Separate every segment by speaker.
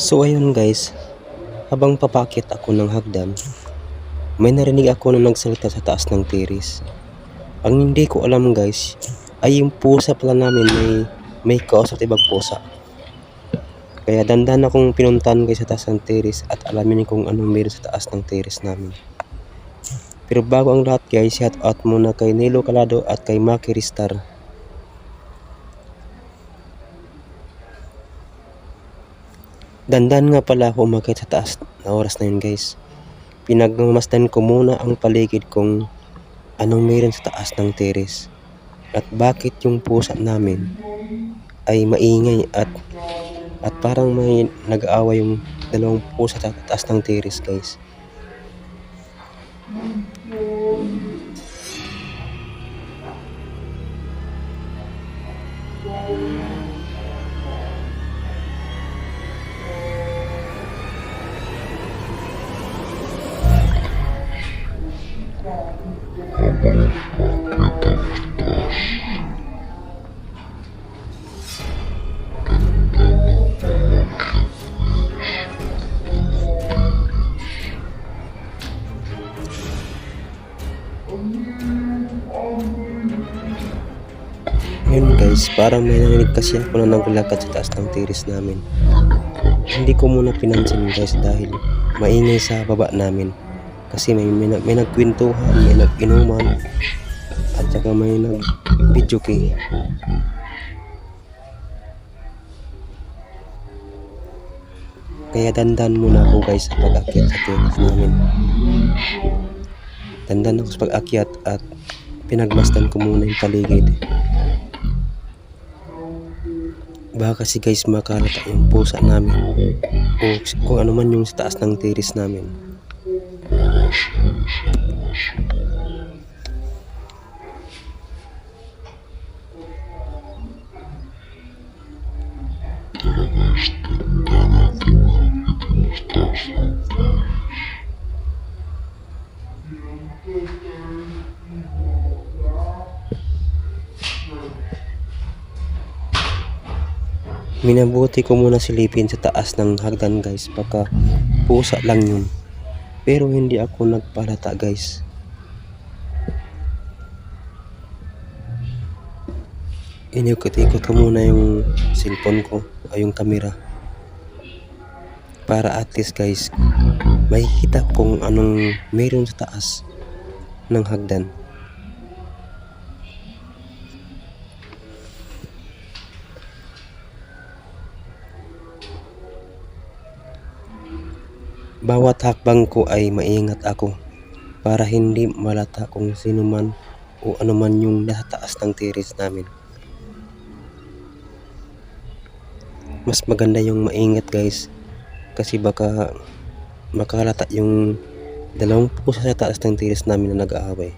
Speaker 1: So ayun guys, habang papakit ako ng hagdan, may narinig ako na nagsalita sa taas ng terrace. Ang hindi ko alam guys, ay yung pusa pala namin may kausap ibang pusa. Kaya dandan akong pinuntahan guys sa taas ng terrace at alamin kung anong meron sa taas ng terrace namin. Pero bago ang lahat guys, shout out muna kay Nelo Calado at kay Maki Ristar. Dandan nga pala ako umakyat sa taas na oras na yun guys. Pinagmamasdan ko muna ang paligid kung anong meron sa taas ng terrace. At bakit yung pusa namin ay maingay at parang may nag-aaway yung dalawang pusa sa taas ng terrace guys. Yun guys, parang may narinig kasi ako na naglakad sa taas ng terrace namin. Hindi ko muna pinansin guys dahil maingay sa baba namin. Kasi may nagkwentuhan, may nag-inuman, at saka may nag-video kay. Kaya dandan muna ako guys sa pag-akyat sa terrace namin. Dandan ako sa pag-akyat at pinagmasdan ko muna yung paligid. Baka kasi guys makalata yung pusa namin o kung ano man yung sa taas ng terrace namin. Minabuti ko muna silipin sa taas ng hagdan guys, baka pusa lang yun. Pero hindi ako nagpalata guys. Inikot-ikot ko muna yung cellphone ko o yung camera. Para at least guys, makikita kung anong meron sa taas ng hagdan. Bawat hakbang ko ay maingat ako para hindi malata kung sino man o ano man yung nasa taas ng terrace namin. Mas maganda yung maingat guys kasi baka makalata yung dalawang pusa sa taas ng terrace namin na nag-aaway.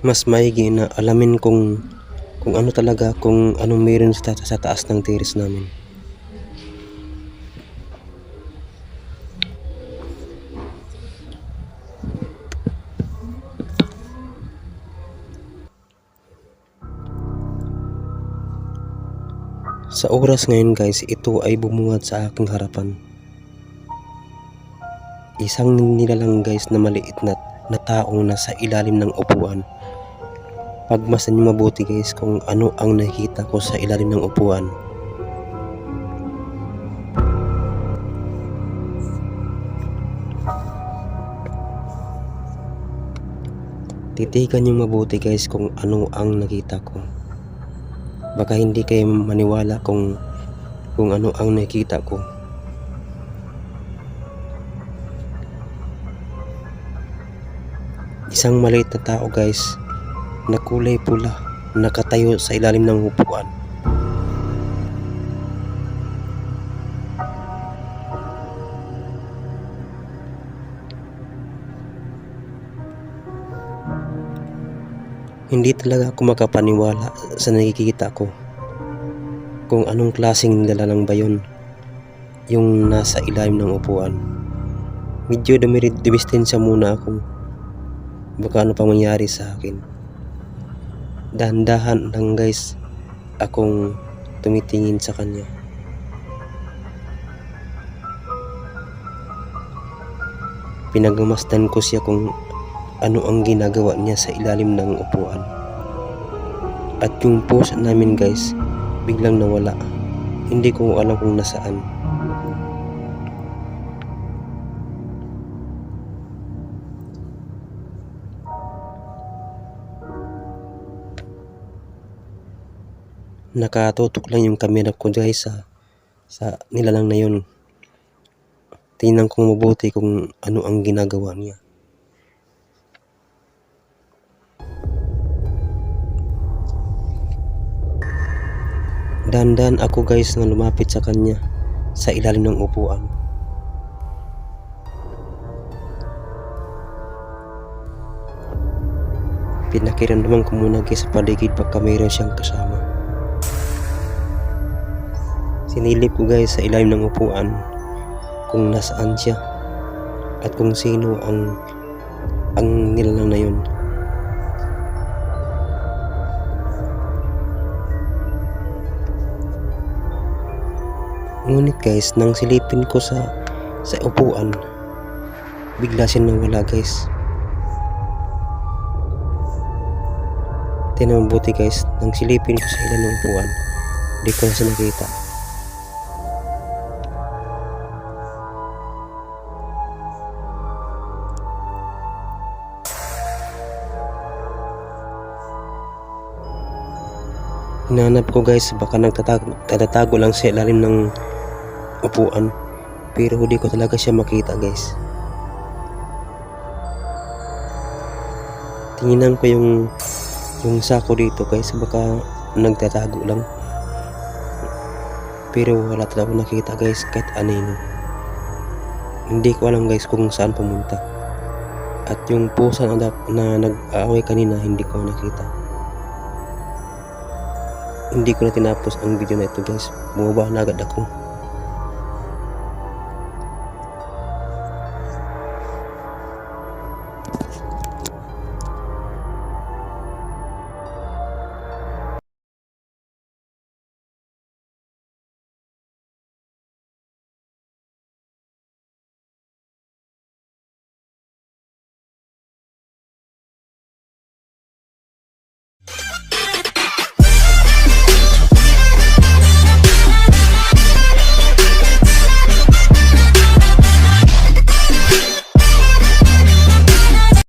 Speaker 1: Mas maigi na alamin kung ano talaga, kung anong meron sa taas ng terrace namin. Sa oras ngayon guys, ito ay bumungad sa aking harapan. Isang nilalang guys na maliit na taong nasa ilalim ng upuan. Pagmasdan niyo mabuti guys kung ano ang nakita ko sa ilalim ng upuan. Titigan niyo mabuti guys kung ano ang nakita ko. Baka hindi kayo maniwala kung ano ang nakita ko. Isang maliit na tao guys na kulay pula, nakatayo sa ilalim ng upuan. Hindi talaga ako makapaniwala sa nakikita ko. Kung anong klaseng nilalang ba yun, yung nasa ilalim ng upuan. Medyo dumistensya muna ako. Baka ano pang mangyari sa akin. Dahan-dahan lang guys akong tumitingin sa kanya. Pinagmamasdan ko siya kung ano ang ginagawa niya sa ilalim ng upuan. At yung pose namin guys, biglang nawala. Hindi ko alam kung nasaan. Nakatutok lang yung camera ko guys sa nilalang na yun. Tingnan kong mabuti kung ano ang ginagawa niya. Dandan ako guys na lumapit sa kanya sa ilalim ng upuan. Pinakiramdaman ko muna guys sa paligid pagka mayroon siyang kasama. Sinilip ko guys sa ilalim ng upuan kung nasaan siya at kung sino ang nilalang na yun. Ngunit guys, nang silipin ko sa upuan, bigla siya nawala guys. Tingnan mabuti guys, nang silipin ko sa ilalim ng upuan, di ko na siya nakita. Hinanap ko guys, baka nagtatago lang sa ilalim ng upuan, pero hindi ko talaga siya makita guys. Tingnan ko yung sako dito guys, baka nagtatago lang, pero wala talaga nakita guys kahit anino. Hindi ko alam guys kung saan pumunta, at yung pusa na nag-aaway kanina hindi ko nakita. Hindi ko na tinapos ang video na ito guys, bumaba na agad ako.